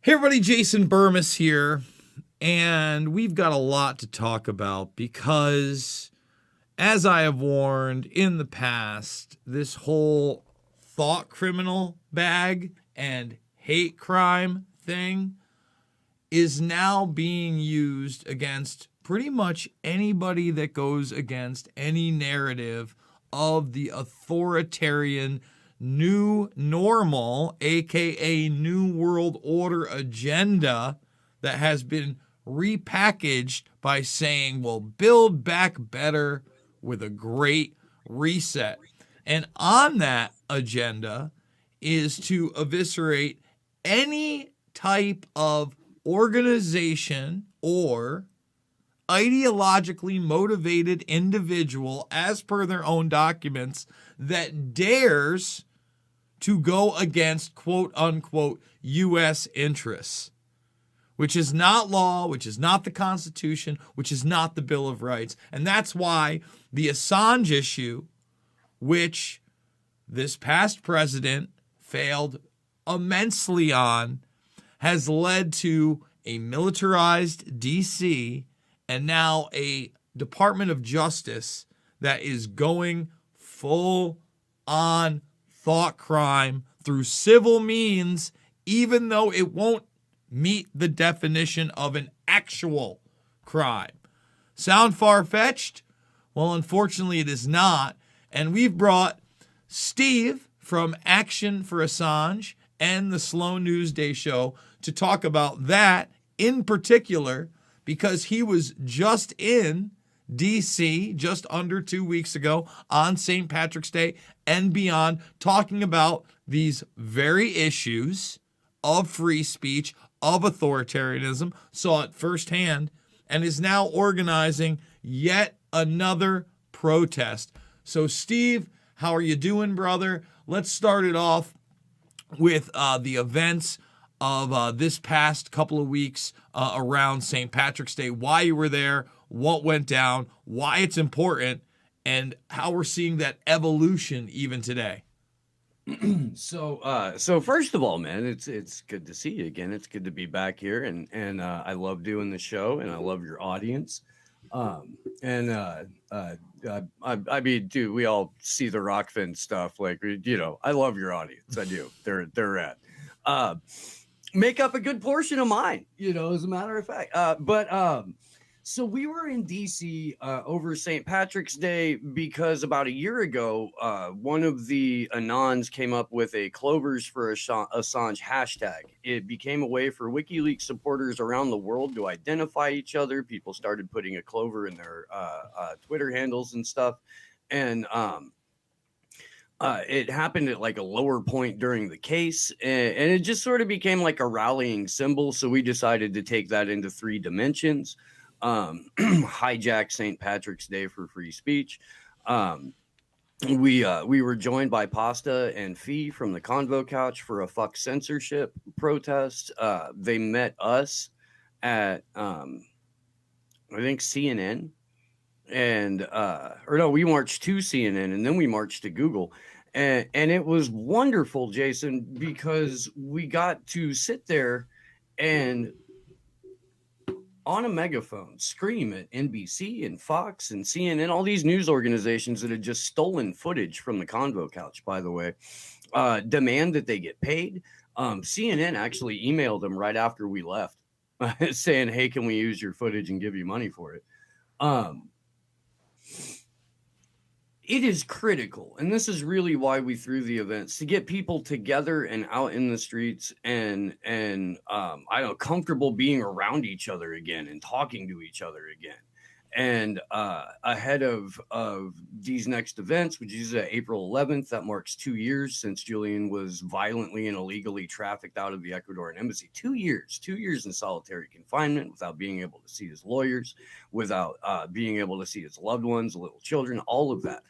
Hey everybody, Jason Burmis here, and we've got a lot to talk about because, as I have warned in the past, this whole thought criminal bag and hate crime thing is now being used against pretty much anybody that goes against any narrative of the authoritarian new normal, aka New World Order agenda that has been repackaged by saying we'll build back better with a great reset. And on that agenda is to eviscerate any type of organization or ideologically motivated individual, as per their own documents, that dares to go against quote unquote U.S. interests, which is not law, which is not the Constitution, which is not the Bill of Rights. And that's why the Assange issue, which this past president failed immensely on, has led to a militarized D.C. and now a Department of Justice that is going full on thought crime through civil means, even though it won't meet the definition of an actual crime. Sound far-fetched? Well, unfortunately, it is not. And we've brought Steve from Action for Assange and the Slow News Day Show to talk about that in particular, because he was just in D.C. just under 2 weeks ago on St. Patrick's Day and beyond, talking about these very issues of free speech, of authoritarianism, saw it firsthand, and is now organizing yet another protest. So, Steve, how are you doing, brother? Let's start it off with the events of this past couple of weeks around St. Patrick's Day, why you were there, what went down, why it's important, and how we're seeing that evolution even today. So first of all, man, it's good to see you again. It's good to be back here, and I love doing the show, and I love your audience. I mean, dude, we all see the Rockfin stuff. Like, I love your audience. I do. They're rad. Make up a good portion of mine, as a matter of fact. So we were in DC over St. Patrick's Day because about a year ago, one of the Anons came up with a Clovers for Assange hashtag. It became a way for WikiLeaks supporters around the world to identify each other. People started putting a clover in their Twitter handles and stuff. And it happened at like a lower point during the case, and it just sort of became like a rallying symbol. So we decided to take that into 3 dimensions. Hijack St. Patrick's Day for free speech. We were joined by Pasta and Fee from the Convo Couch for a fuck censorship protest. They met us at I think CNN, and or no, we marched to CNN and then we marched to Google. And it was wonderful, Jason, because we got to sit there and on a megaphone scream at NBC and Fox and CNN, all these news organizations that had just stolen footage from the Convo Couch, by the way, demand that they get paid. CNN actually emailed them right after we left saying, hey, can we use your footage and give you money for it? It is critical, and this is really why we threw the events, to get people together and out in the streets and I don't know, comfortable being around each other again and talking to each other again. And ahead of these next events, which is April 11th, that marks 2 years since Julian was violently and illegally trafficked out of the Ecuadorian embassy. 2 years in solitary confinement without being able to see his lawyers, without being able to see his loved ones, little children, all of that.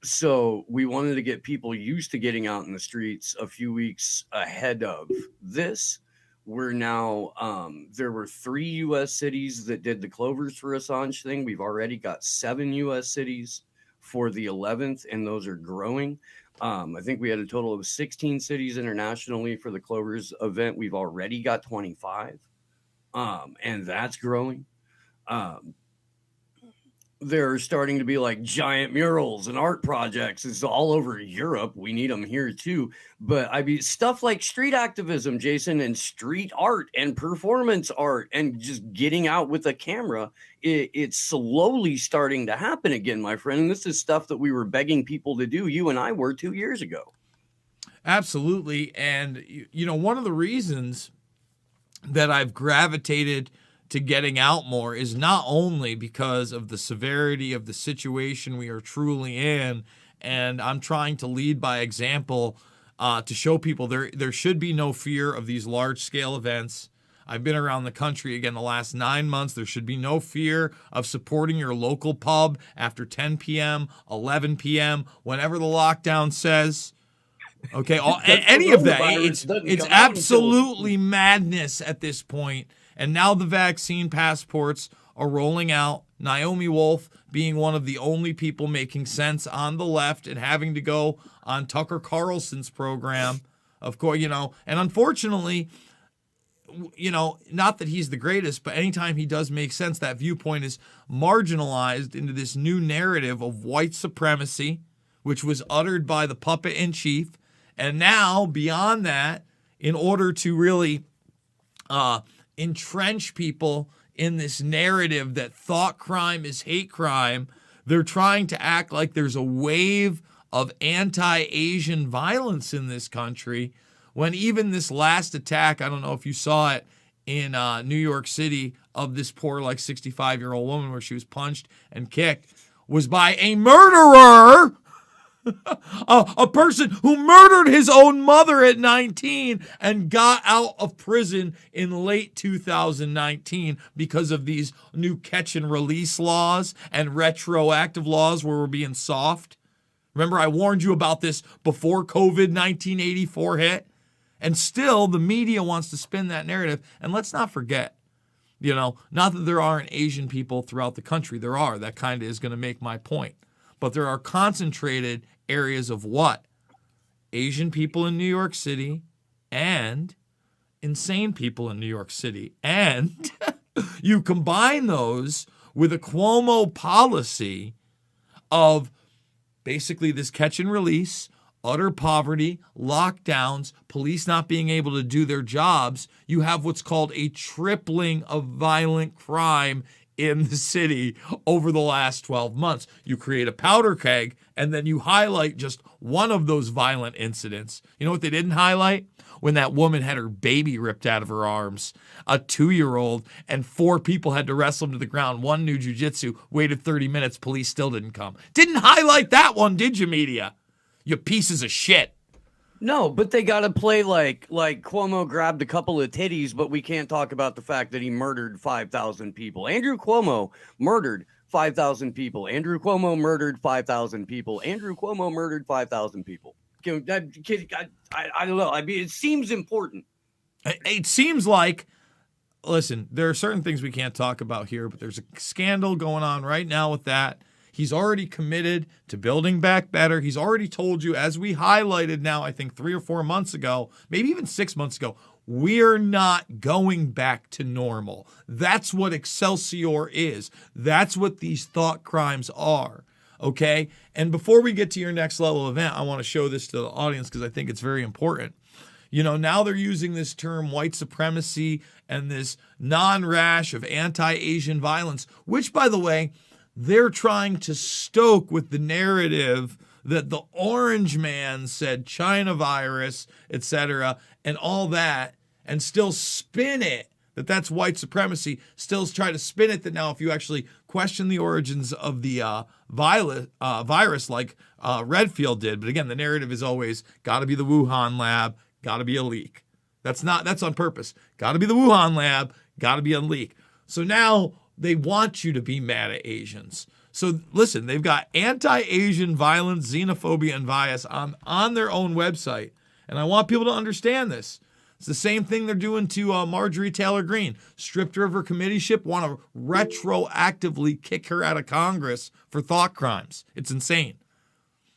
So we wanted to get people used to getting out in the streets a few weeks ahead of this. We're now, there were 3 U.S. cities that did the Clovers for Assange thing. We've already got 7 U.S. cities for the 11th, and those are growing. I think we had a total of 16 cities internationally for the Clovers event. We've already got 25, and that's growing. They're starting to be like giant murals and art projects. It's all over Europe. We need them here too. But I mean, stuff like street activism, Jason, and street art and performance art and just getting out with a camera, it's slowly starting to happen again, my friend. And this is stuff that we were begging people to do. You and I were 2 years ago. Absolutely. And, you know, one of the reasons that I've gravitated to getting out more is not only because of the severity of the situation we are truly in, and I'm trying to lead by example to show people there should be no fear of these large-scale events. I've been around the country, again, the last 9 months. There should be no fear of supporting your local pub after 10 p.m., 11 p.m., whenever the lockdown says. Okay, any of that. It's absolutely madness at this point. And now the vaccine passports are rolling out. Naomi Wolf being one of the only people making sense on the left and having to go on Tucker Carlson's program. Of course, you know, and unfortunately, you know, not that he's the greatest, but anytime he does make sense, that viewpoint is marginalized into this new narrative of white supremacy, which was uttered by the puppet in chief. And now, beyond that, in order to really entrench people in this narrative that thought crime is hate crime, they're trying to act like there's a wave of anti-Asian violence in this country, when even this last attack, I don't know if you saw it in New York City, of this poor, like, 65-year-old woman where she was punched and kicked, was by a murderer. A person who murdered his own mother at 19 and got out of prison in late 2019 because of these new catch and release laws and retroactive laws where we're being soft. Remember, I warned you about this before COVID 1984 hit. And still, the media wants to spin that narrative. And let's not forget, you know, not that there aren't Asian people throughout the country. There are. That kind of is going to make my point. But there are concentrated areas of what? Asian people in New York City and insane people in New York City. And you combine those with a Cuomo policy of basically this catch and release, utter poverty, lockdowns, police not being able to do their jobs. You have what's called a tripling of violent crime in the city over the last 12 months. You create a powder keg, and then you highlight just one of those violent incidents. You know what they didn't highlight? When that woman had her baby ripped out of her arms, a 2-year-old, and 4 people had to wrestle him to the ground. One knew jujitsu, waited 30 minutes, police still didn't come. Didn't highlight that one, did you, media? You pieces of shit. No, but they got to play like Cuomo grabbed a couple of titties, but we can't talk about the fact that he murdered 5,000 people. Andrew Cuomo murdered 5,000 people. Andrew Cuomo murdered 5,000 people. Andrew Cuomo murdered 5,000 people. I don't know. I mean, it seems important. It seems like, listen, there are certain things we can't talk about here, but there's a scandal going on right now with that. He's already committed to building back better. He's already told you, as we highlighted now, I think 3 or 4 months ago, maybe even 6 months ago, we're not going back to normal. That's what Excelsior is. That's what these thought crimes are. Okay? And before we get to your next level event, I want to show this to the audience because I think it's very important. You know, now they're using this term white supremacy and this non-rash of anti-Asian violence, which, by the way, they're trying to stoke with the narrative that the orange man said China virus, etc., and all that, and still spin it that that's white supremacy, still try to spin it that now if you actually question the origins of the virus like Redfield did, but again, the narrative is always got to be the Wuhan lab, got to be a leak. That's on purpose. Got to be the Wuhan lab, got to be a leak. So now they want you to be mad at Asians. So listen, they've got anti-Asian violence, xenophobia, and bias on their own website. And I want people to understand this. It's the same thing they're doing to Marjorie Taylor Greene. Stripped her of her committeeship, want to retroactively kick her out of Congress for thought crimes. It's insane.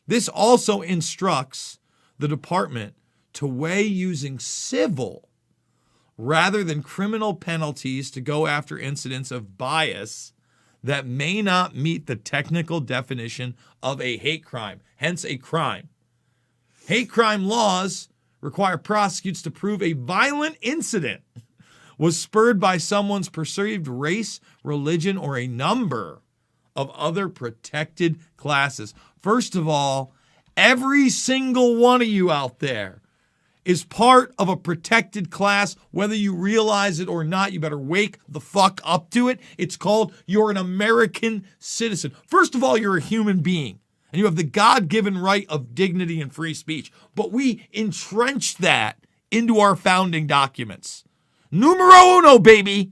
This also instructs the department to weigh using civil rather than criminal penalties to go after incidents of bias that may not meet the technical definition of a hate crime, hence a crime. Hate crime laws require prosecutors to prove a violent incident was spurred by someone's perceived race, religion, or a number of other protected classes. First of all, every single one of you out there is part of a protected class, whether you realize it or not. You better wake the fuck up to it. It's called you're an American citizen. First of all, you're a human being, and you have the God-given right of dignity and free speech. But we entrenched that into our founding documents. Numero uno, baby.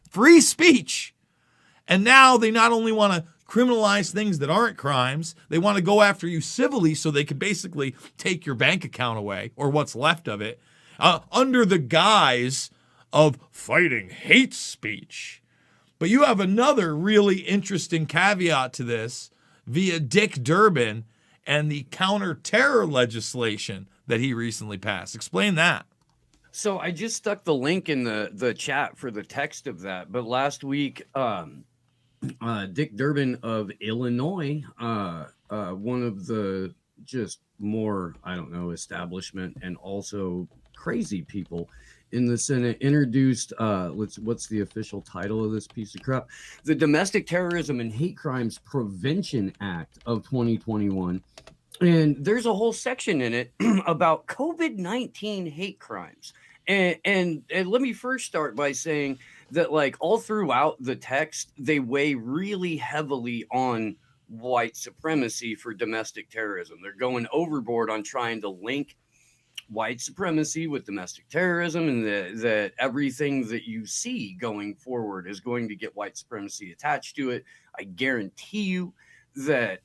Free speech. And now they not only want to criminalize things that aren't crimes, they want to go after you civilly so they could basically take your bank account away, or what's left of it, under the guise of fighting hate speech. But you have another really interesting caveat to this via Dick Durbin and the counter-terror legislation that he recently passed. Explain that. So I just stuck the link in the chat for the text of that. But last week, Dick Durbin of Illinois, one of the just more, I don't know, establishment and also crazy people in the Senate, introduced, what's the official title of this piece of crap? The Domestic Terrorism and Hate Crimes Prevention Act of 2021. And there's a whole section in it about COVID-19 hate crimes. And let me first start by saying that, like, all throughout the text, they weigh really heavily on white supremacy for domestic terrorism. They're going overboard on trying to link white supremacy with domestic terrorism, and that everything that you see going forward is going to get white supremacy attached to it. I guarantee you that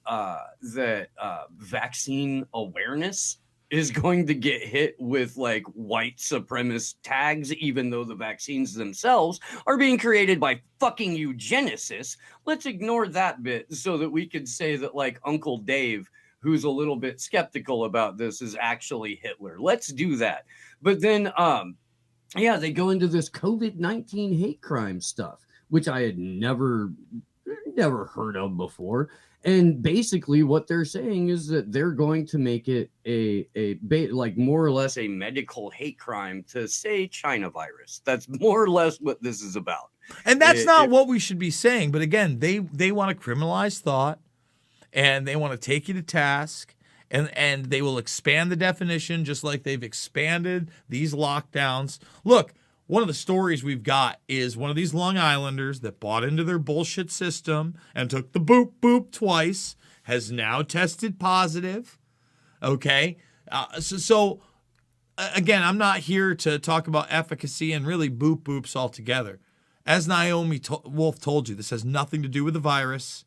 vaccine awareness is going to get hit with like white supremacist tags, even though the vaccines themselves are being created by fucking eugenicists. Let's ignore that bit so that we could say that like Uncle Dave, who's a little bit skeptical about this, is actually Hitler. Let's do that. But then, yeah, they go into this COVID-19 hate crime stuff, which I had never heard of before. And basically what they're saying is that they're going to make it like more or less a medical hate crime to say China virus. That's more or less what this is about. And that's not what we should be saying. But again, they want to criminalize thought, and they want to take you to task, and they will expand the definition just like they've expanded these lockdowns. Look, one of the stories we've got is one of these Long Islanders that bought into their bullshit system and took the boop boop twice has now tested positive. Okay. So again, I'm not here to talk about efficacy and really boop boops altogether. As Naomi Wolf told you, this has nothing to do with the virus.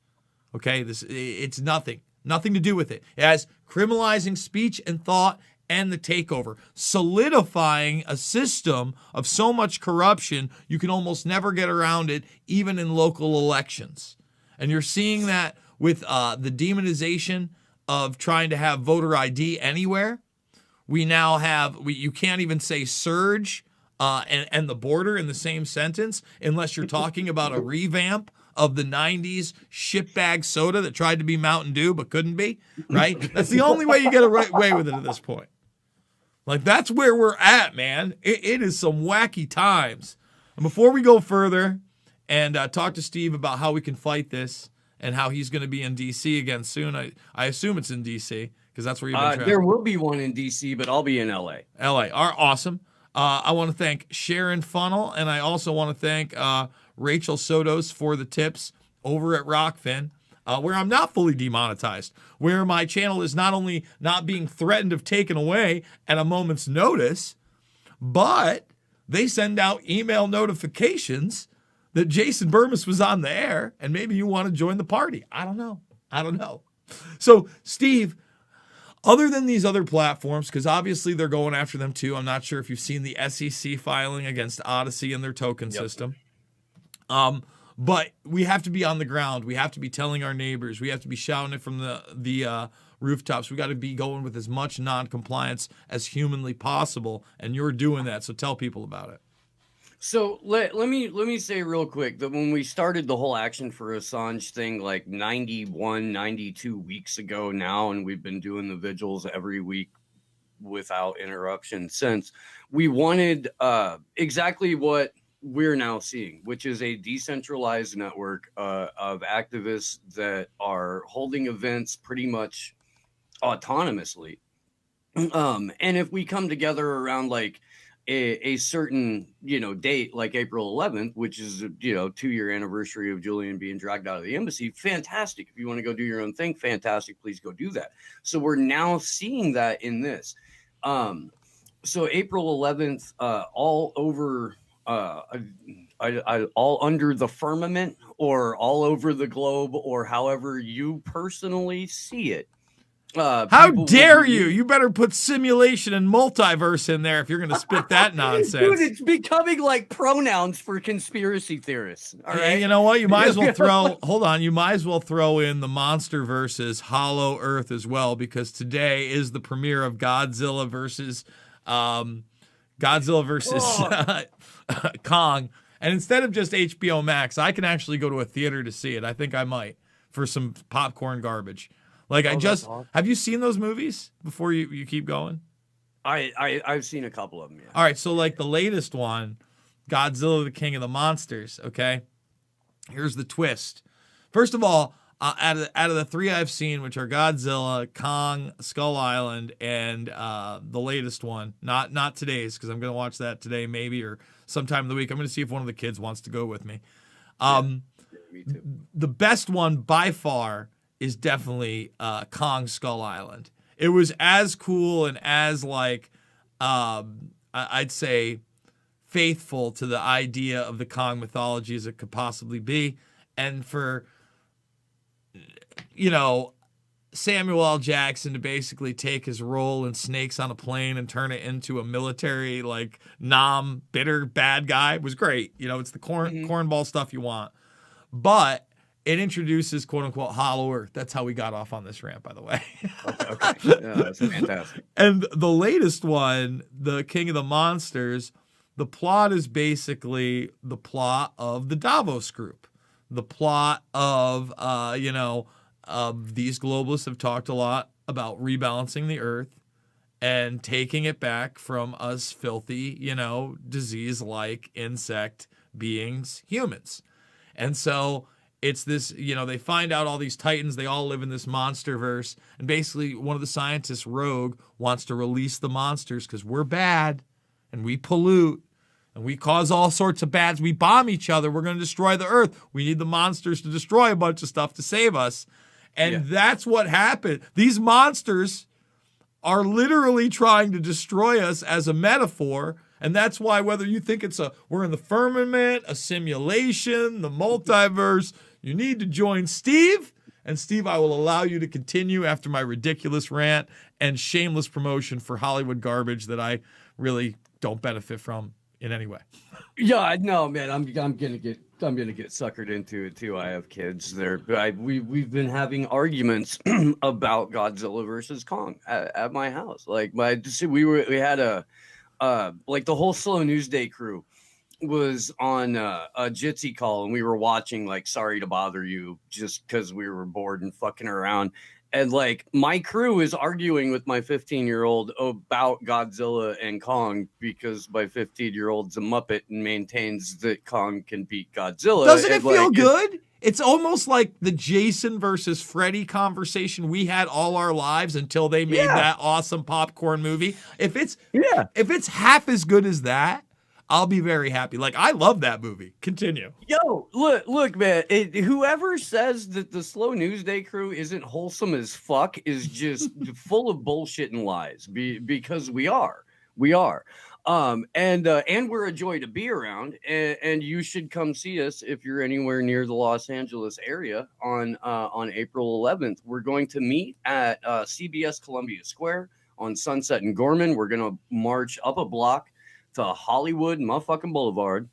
Okay. It's nothing to do with it. It has criminalizing speech and thought and the takeover, solidifying a system of so much corruption you can almost never get around it, even in local elections. And you're seeing that with the demonization of trying to have voter ID anywhere. We now have, you can't even say surge and the border in the same sentence unless you're talking about a revamp of the 90s shitbag soda that tried to be Mountain Dew but couldn't be, right? That's the only way you get away with it at this point. Like, that's where we're at, man. It is some wacky times. And before we go further and talk to Steve about how we can fight this and how he's going to be in D.C. again soon, I assume it's in D.C. because that's where you've been traveling. There will be one in D.C., but I'll be in L.A. L.A. are awesome. I want to thank Sharon Funnel, and I also want to thank Rachel Sotos for the tips over at Rockfin, where I'm not fully demonetized, where my channel is not only not being threatened of taken away at a moment's notice, but they send out email notifications that Jason Burmis was on the air, and maybe you want to join the party. I don't know. So, Steve, other than these other platforms, because obviously they're going after them too. I'm not sure if you've seen the SEC filing against Odyssey and their token system. But we have to be on the ground. We have to be telling our neighbors. We have to be shouting it from the rooftops. We got to be going with as much non-compliance as humanly possible, and you're doing that. So tell people about it. So let me say real quick that when we started the whole Action for Assange thing like 91, 92 weeks ago now, and we've been doing the vigils every week without interruption since, we wanted exactly what we're now seeing, which is a decentralized network of activists that are holding events pretty much autonomously. And if we come together around like a certain, date, like April 11th, which is, 2-year anniversary of Julian being dragged out of the embassy, fantastic. If you want to go do your own thing, fantastic. Please go do that. So we're now seeing that in this. So April 11th, all over, all under the firmament, or all over the globe, or however you personally see it. How dare you? You better put simulation and multiverse in there if you're going to spit that nonsense. Dude, it's becoming like pronouns for conspiracy theorists. All right. You know what? You might as well you might as well throw in the monster versus Hollow Earth as well, because today is the premiere of Godzilla versus Kong. And instead of just HBO Max, I can actually go to a theater to see it. I think I might, for some popcorn garbage. Like, awesome. Have you seen those movies before you keep going? I've seen a couple of them, yeah. All right, so like the latest one, Godzilla, the King of the Monsters, okay? Here's the twist. First of all, out of the three I've seen, which are Godzilla, Kong, Skull Island, and the latest one, not today's, because I'm going to watch that today maybe, or sometime in the week. I'm going to see if one of the kids wants to go with me. Me too. The best one by far is definitely Kong Skull Island. It was as cool and as like I'd say faithful to the idea of the Kong mythology as it could possibly be. And for Samuel L. Jackson to basically take his role in Snakes on a Plane and turn it into a military like bitter bad guy was great. It's the cornball stuff you want. But it introduces quote unquote Hollow Earth. That's how we got off on this rant, by the way. Okay. Yeah, that's fantastic. And the latest one, the King of the Monsters, the plot is basically the plot of the Davos Group. The plot of, these globalists have talked a lot about rebalancing the earth and taking it back from us filthy, disease-like insect beings, humans. And so it's this, they find out all these titans, they all live in this monster verse. And basically one of the scientists, Rogue, wants to release the monsters because we're bad and we pollute and we cause all sorts of bads. We bomb each other. We're going to destroy the earth. We need the monsters to destroy a bunch of stuff to save us. And that's what happened. These monsters are literally trying to destroy us as a metaphor. And that's why whether you think we're in the firmament, a simulation, the multiverse, you need to join Steve. And Steve, I will allow you to continue after my ridiculous rant and shameless promotion for Hollywood garbage that I really don't benefit from in any way. Yeah, no, man, I'm gonna get suckered into it too. I have kids there. We've been having arguments about Godzilla versus Kong at my house. Like we had like the whole Slow News Day crew was on a Jitsi call, and we were watching like Sorry to Bother You just because we were bored and fucking around. And like my crew is arguing with my 15-year-old about Godzilla and Kong because my 15-year-old's a Muppet and maintains that Kong can beat Godzilla. Doesn't it feel good? It's almost like the Jason versus Freddy conversation we had all our lives until they made that awesome popcorn movie. If it's half as good as that, I'll be very happy. Like, I love that movie. Continue. Yo, look, man. Whoever says that the Slow News Day crew isn't wholesome as fuck is just full of bullshit and lies. Because we are. And we're a joy to be around, and you should come see us if you're anywhere near the Los Angeles area on April 11th. We're going to meet at CBS Columbia Square on Sunset and Gorman. We're going to march up a block to Hollywood motherfucking Boulevard,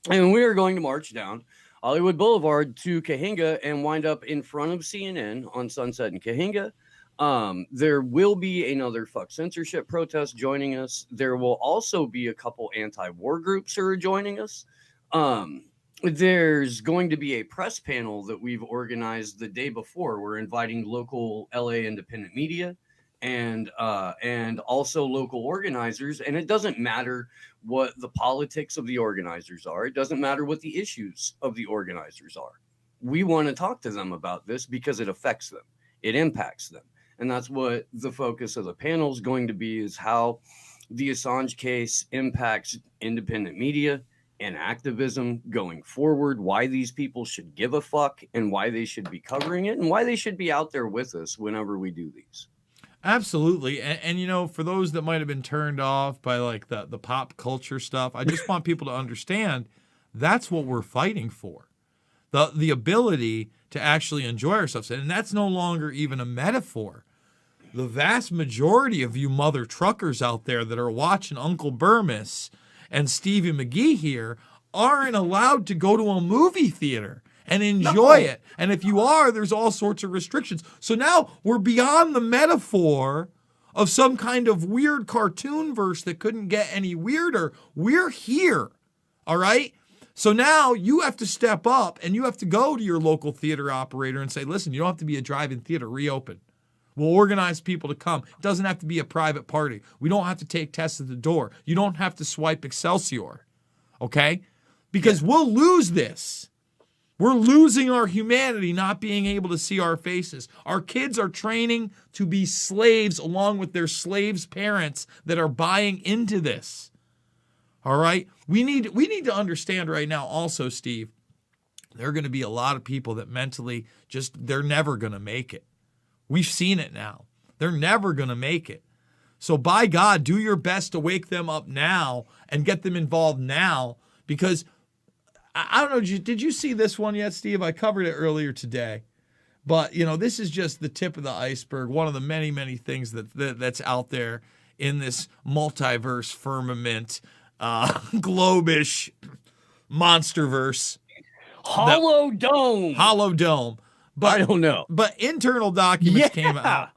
and we are going to march down Hollywood Boulevard to Cahuenga and wind up in front of CNN on Sunset and Cahuenga. There will be another fuck censorship protest joining us. There will also be a couple anti-war groups who are joining us. There's going to be a press panel that we've organized the day before. We're inviting local LA independent media and also local organizers. And it doesn't matter what the politics of the organizers are. It doesn't matter what the issues of the organizers are. We want to talk to them about this because it affects them. It impacts them. And that's what the focus of the panel is going to be, is how the Assange case impacts independent media and activism going forward, why these people should give a fuck and why they should be covering it and why they should be out there with us whenever we do these. Absolutely. And you know, for those that might have been turned off by like the pop culture stuff, I just want people to understand that's what we're fighting for. The ability to actually enjoy ourselves. And that's no longer even a metaphor. The vast majority of you mother truckers out there that are watching Uncle Burmis and Stevie McGee here aren't allowed to go to a movie theater and enjoy it. And if you are, there's all sorts of restrictions. So now we're beyond the metaphor of some kind of weird cartoon verse that couldn't get any weirder. We're here, all right? So now you have to step up and you have to go to your local theater operator and say, listen, you don't have to be a drive-in theater, reopen. We'll organize people to come. It doesn't have to be a private party. We don't have to take tests at the door. You don't have to swipe Excelsior, okay? Because we'll lose this. We're losing our humanity, not being able to see our faces. Our kids are training to be slaves along with their slaves' parents that are buying into this, all right? We need to understand right now also, Steve, there are going to be a lot of people that mentally they're never going to make it. We've seen it now. They're never going to make it. So by God, do your best to wake them up now and get them involved now, because I don't know, did you see this one yet, Steve? I covered it earlier today. But, you know, this is just the tip of the iceberg, one of the many, many things that's out there in this multiverse firmament, globish monsterverse. Hollow Dome. But I don't know. But internal documents came out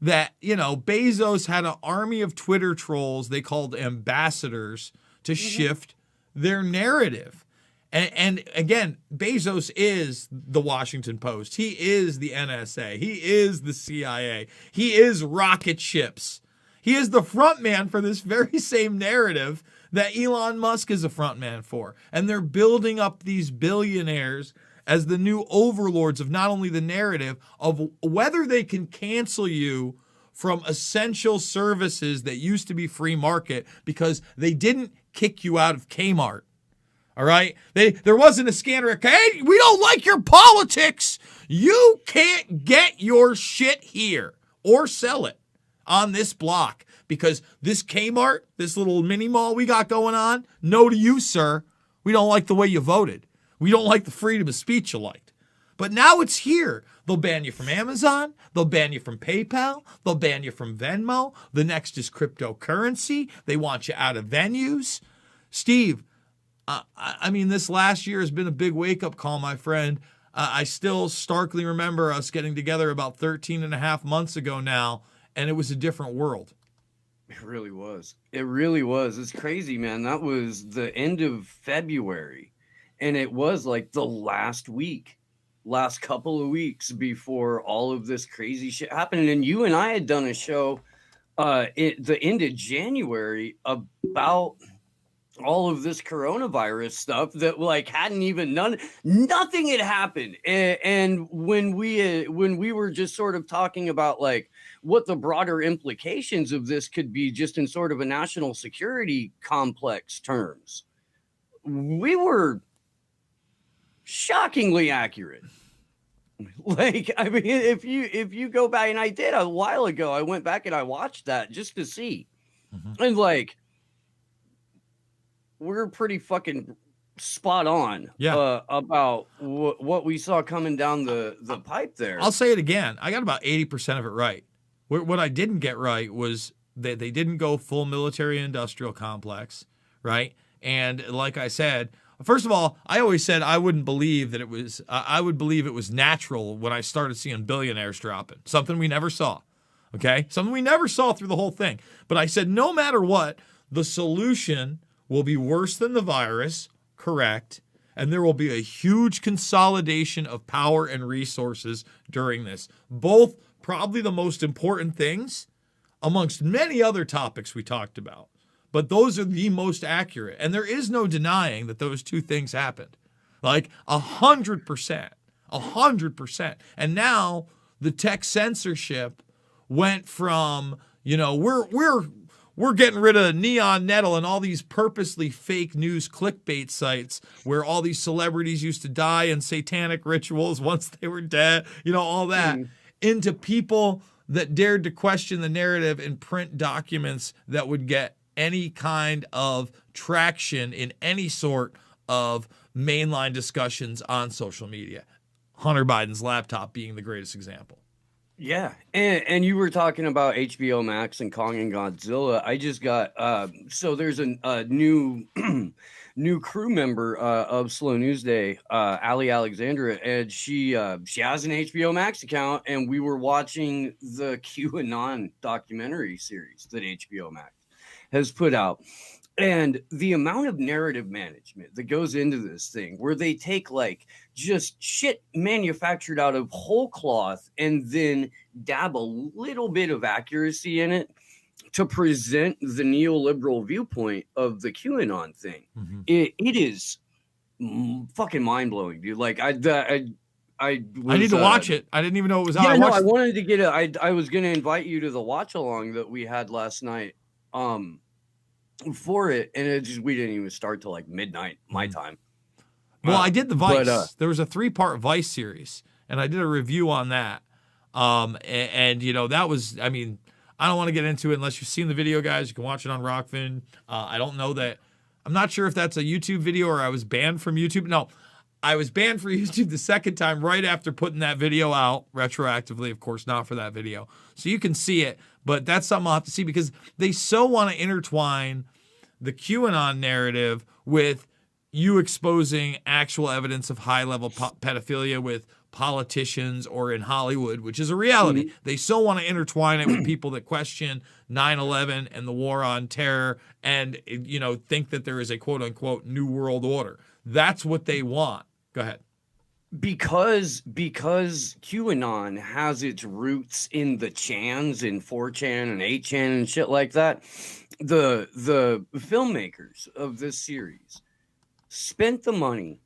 that, you know, Bezos had an army of Twitter trolls they called ambassadors to shift their narrative. And again, Bezos is the Washington Post. He is the NSA. He is the CIA. He is rocket ships. He is the front man for this very same narrative that Elon Musk is a front man for. And they're building up these billionaires as the new overlords of not only the narrative of whether they can cancel you from essential services that used to be free market because they didn't kick you out of Kmart. All right? There wasn't a scanner. Hey, we don't like your politics. You can't get your shit here or sell it on this block because this Kmart, this little mini mall we got going on, no to you, sir. We don't like the way you voted. We don't like the freedom of speech you liked. But now it's here. They'll ban you from Amazon. They'll ban you from PayPal. They'll ban you from Venmo. The next is cryptocurrency. They want you out of venues. Steve, I mean, this last year has been a big wake-up call, my friend. I still starkly remember us getting together about 13 and a half months ago now, and it was a different world. It really was. It really was. It's crazy, man. That was the end of February. And it was like the last couple of weeks before all of this crazy shit happened. And you and I had done a show at the end of January about all of this coronavirus stuff that like hadn't even nothing had happened. And when we were just sort of talking about like what the broader implications of this could be just in sort of a national security complex terms, we were shockingly accurate. Like, I mean, if you go back, and I did a while ago, I went back and I watched that just to see. And like, we're pretty fucking spot on about what we saw coming down the pipe there. I'll say it again. I got about 80% of it right. What I didn't get right was that they didn't go full military industrial complex, right? And like I said, first of all, I always said I wouldn't believe that it was, I would believe it was natural when I started seeing billionaires dropping, something we never saw, okay? Something we never saw through the whole thing. But I said, no matter what, the solution will be worse than the virus, correct? And there will be a huge consolidation of power and resources during this. Both probably the most important things amongst many other topics we talked about. But those are the most accurate. And there is no denying that those two things happened. Like 100%. 100%. And now the tech censorship went from, you know, we're getting rid of Neon Nettle and all these purposely fake news clickbait sites where all these celebrities used to die in satanic rituals once they were dead, you know, all that, into people that dared to question the narrative and print documents that would get any kind of traction in any sort of mainline discussions on social media. Hunter Biden's laptop being the greatest example. Yeah, and you were talking about HBO Max and Kong and Godzilla. I just got so there's a new new crew member of Slow News Day, Ali Alexandra, and she has an HBO Max account, and we were watching the QAnon documentary series that HBO Max has put out. And the amount of narrative management that goes into this thing, where they take like just shit manufactured out of whole cloth and then dab a little bit of accuracy in it to present the neoliberal viewpoint of the QAnon thing. It is fucking mind blowing, dude. Like I need to watch it. I didn't even know it was out. Yeah, I wanted to get I was going to invite you to the watch along that we had last night. For it, and we didn't even start till like midnight my time. Well, I did the Vice. There was a 3-part Vice series, and I did a review on that. And you know, that was, I mean, I don't want to get into it unless you've seen the video, guys. You can watch it on Rockfin. I don't know that, I'm not sure if that's a YouTube video or I was banned from YouTube. No, I was banned from YouTube the second time right after putting that video out retroactively, of course, not for that video. So you can see it, but that's something I'll have to see because they so want to intertwine the QAnon narrative with you exposing actual evidence of high-level pedophilia with politicians or in Hollywood, which is a reality. They so want to intertwine it with people that question 9/11 and the war on terror and, you know, think that there is a quote-unquote new world order. That's what they want. Go ahead. Because QAnon has its roots in the Chans and 4chan and 8chan and shit like that, the filmmakers of this series spent the money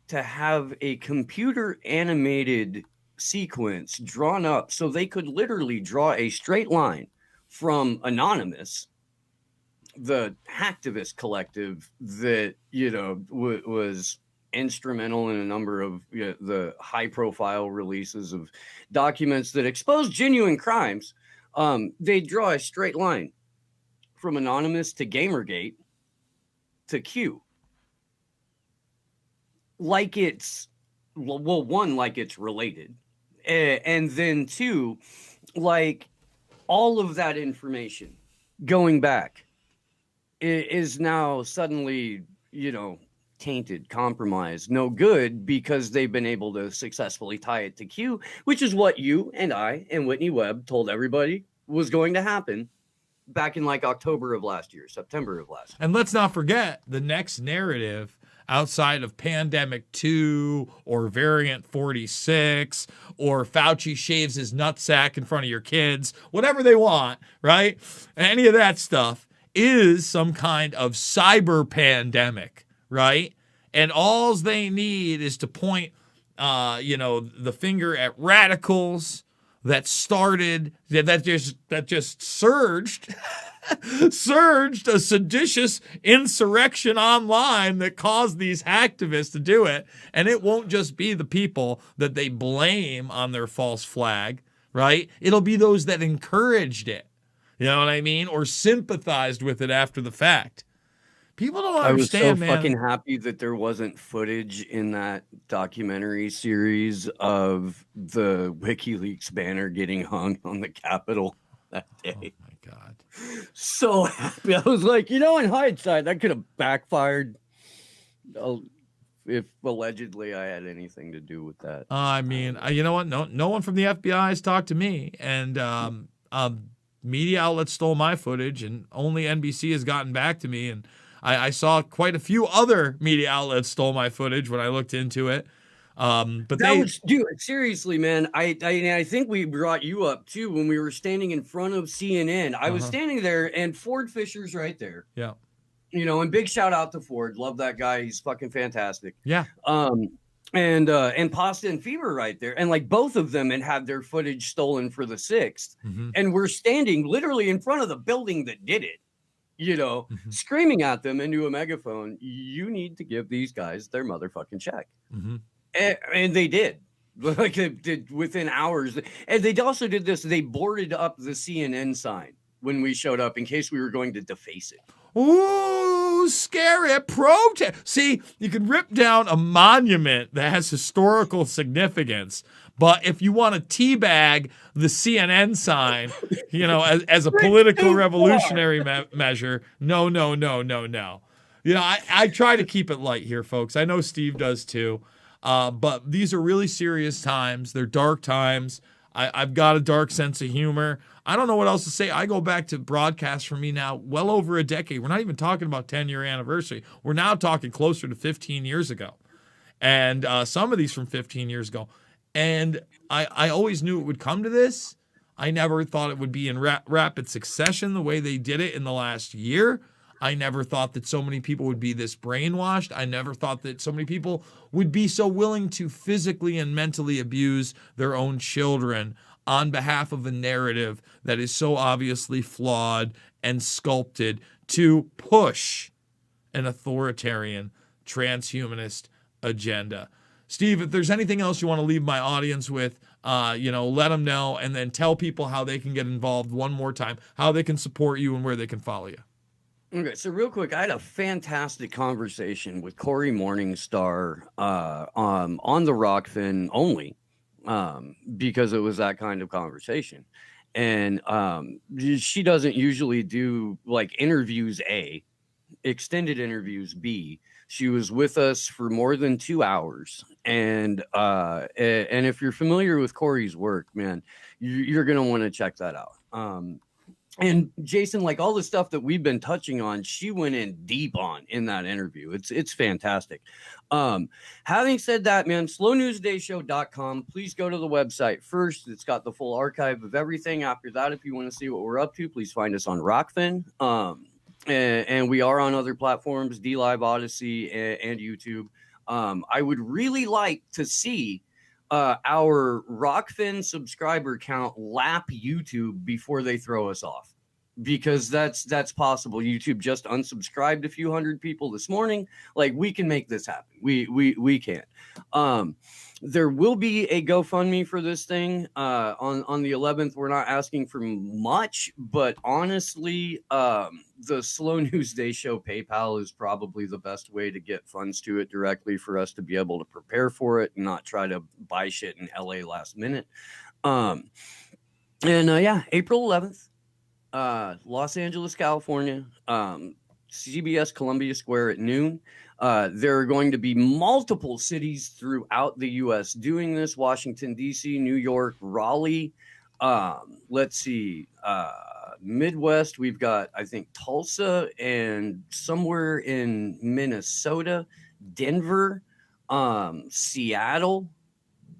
to have a computer animated sequence drawn up so they could literally draw a straight line from Anonymous, the hacktivist collective that, you know, was instrumental in a number of the high profile releases of documents that expose genuine crimes. They draw a straight line from Anonymous to Gamergate to Q. Like it's, well, one, like it's related. And then two, like all of that information going back is now suddenly, you know, tainted, compromised, no good, because they've been able to successfully tie it to Q, which is what you and I and Whitney Webb told everybody was going to happen back in like October of last year, September of last year. And let's not forget the next narrative outside of Pandemic 2 or Variant 46 or Fauci shaves his nutsack in front of your kids, whatever they want, right? Any of that stuff is some kind of cyber pandemic, right? And all they need is to point, the finger at radicals that started, that just surged a seditious insurrection online that caused these hacktivists to do it. And it won't just be the people that they blame on their false flag, right? It'll be those that encouraged it. You know what I mean? Or sympathized with it after the fact. People don't I was so understand, man. fucking happy that there wasn't footage in that documentary series of the WikiLeaks banner getting hung on the Capitol that day. Oh my God. So happy. I was like, in hindsight, that could have backfired if allegedly I had anything to do with that. I mean, you know what? No one from the FBI has talked to me, and media outlets stole my footage, and only NBC has gotten back to me. And I saw quite a few other media outlets stole my footage when I looked into it. But dude, seriously, man. I think we brought you up too when we were standing in front of CNN. I was standing there, and Ford Fisher's right there. Yeah. And big shout out to Ford. Love that guy. He's fucking fantastic. Yeah. And Pasta and Fever right there. And like both of them had their footage stolen for the 6th. Mm-hmm. And we're standing literally in front of the building that did it, screaming at them into a megaphone, you need to give these guys their motherfucking check. Mm-hmm. And they did. Like they did within hours. And they also did this. They boarded up the CNN sign when we showed up in case we were going to deface it. Ooh, scary. Protest. See, you can rip down a monument that has historical significance, but if you want to teabag the CNN sign, as a political revolutionary measure, no. I try to keep it light here, folks. I know Steve does too, but these are really serious times. They're dark times. I've got a dark sense of humor. I don't know what else to say. I go back to broadcasts for me now well over a decade. We're not even talking about 10-year anniversary. We're now talking closer to 15 years ago. And some of these from 15 years ago. And I always knew it would come to this. I never thought it would be in rapid succession the way they did it in the last year. I never thought that so many people would be this brainwashed. I never thought that so many people would be so willing to physically and mentally abuse their own children on behalf of a narrative that is so obviously flawed and sculpted to push an authoritarian transhumanist agenda. Steve, if there's anything else you want to leave my audience with, let them know, and then tell people how they can get involved one more time, how they can support you and where they can follow you. Okay, so real quick, I had a fantastic conversation with Corey Morningstar on the Rockfin only, because it was that kind of conversation. And she doesn't usually do like interviews A, extended interviews B. She was with us for more than 2 hours. And if you're familiar with Corey's work, man, you're going to want to check that out. And Jason, like all the stuff that we've been touching on, she went in deep on in that interview. It's fantastic. Having said that, man, slownewsdayshow.com. Please go to the website first. It's got the full archive of everything. After that, if you want to see what we're up to, please find us on Rockfin. And we are on other platforms, DLive, Odyssey, and YouTube. I would really like to see our Rockfin subscriber count lap YouTube before they throw us off, because that's possible. YouTube just unsubscribed a few hundred people this morning. Like, we can make this happen. We can. There will be a GoFundMe for this thing on the 11th. We're not asking for much, but honestly, the Slow News Day Show PayPal is probably the best way to get funds to it directly for us to be able to prepare for it and not try to buy shit in LA last minute. April 11th, Los Angeles, California, CBS Columbia Square at noon. There are going to be multiple cities throughout the U.S. doing this: Washington, D.C., New York, Raleigh. Let's see. Midwest, we've got, I think, Tulsa and somewhere in Minnesota, Denver, Seattle,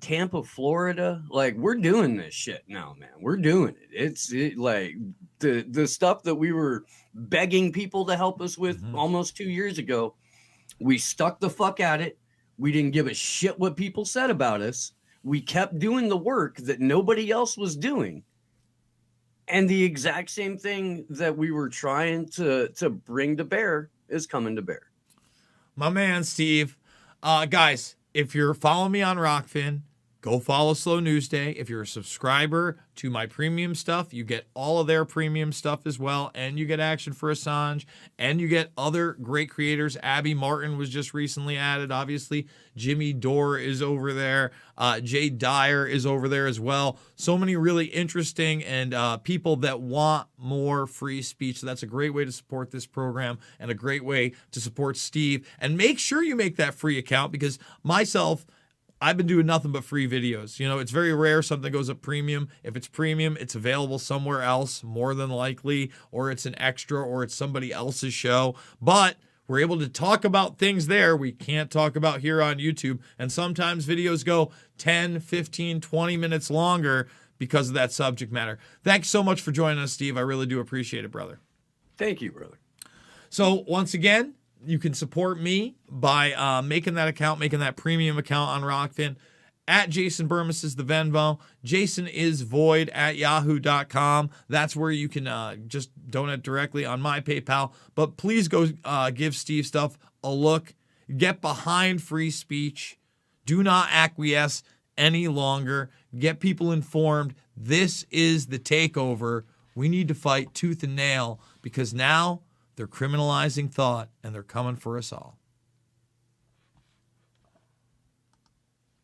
Tampa, Florida. Like, we're doing this shit now, man. We're doing it. It's like the stuff that we were begging people to help us with almost 2 years ago. We stuck the fuck at it. We didn't give a shit what people said about us. We kept doing the work that nobody else was doing. And the exact same thing that we were trying to bring to bear is coming to bear. My man, Steve. Guys, if you're following me on Rockfin, go follow Slow News Day. If you're a subscriber to my premium stuff, you get all of their premium stuff as well, and you get Action for Assange, and you get other great creators. Abby Martin was just recently added, obviously. Jimmy Dore is over there. Jay Dyer is over there as well. So many really interesting and people that want more free speech. So that's a great way to support this program and a great way to support Steve. And make sure you make that free account, because myself, I've been doing nothing but free videos. You know, it's very rare something goes up premium. If it's premium, it's available somewhere else, more than likely, or it's an extra, or it's somebody else's show. But we're able to talk about things there we can't talk about here on YouTube. And sometimes videos go 10, 15, 20 minutes longer because of that subject matter. Thanks so much for joining us, Steve. I really do appreciate it, brother. Thank you, brother. So once again, you can support me by making that account, making that premium account on Rockfin. At Jason Burmis is the Venmo. Jason is void at yahoo.com. That's where you can just donate directly on my PayPal. But please go give Steve Stuff a look. Get behind free speech. Do not acquiesce any longer. Get people informed. This is the takeover. We need to fight tooth and nail, because now they're criminalizing thought, and they're coming for us all.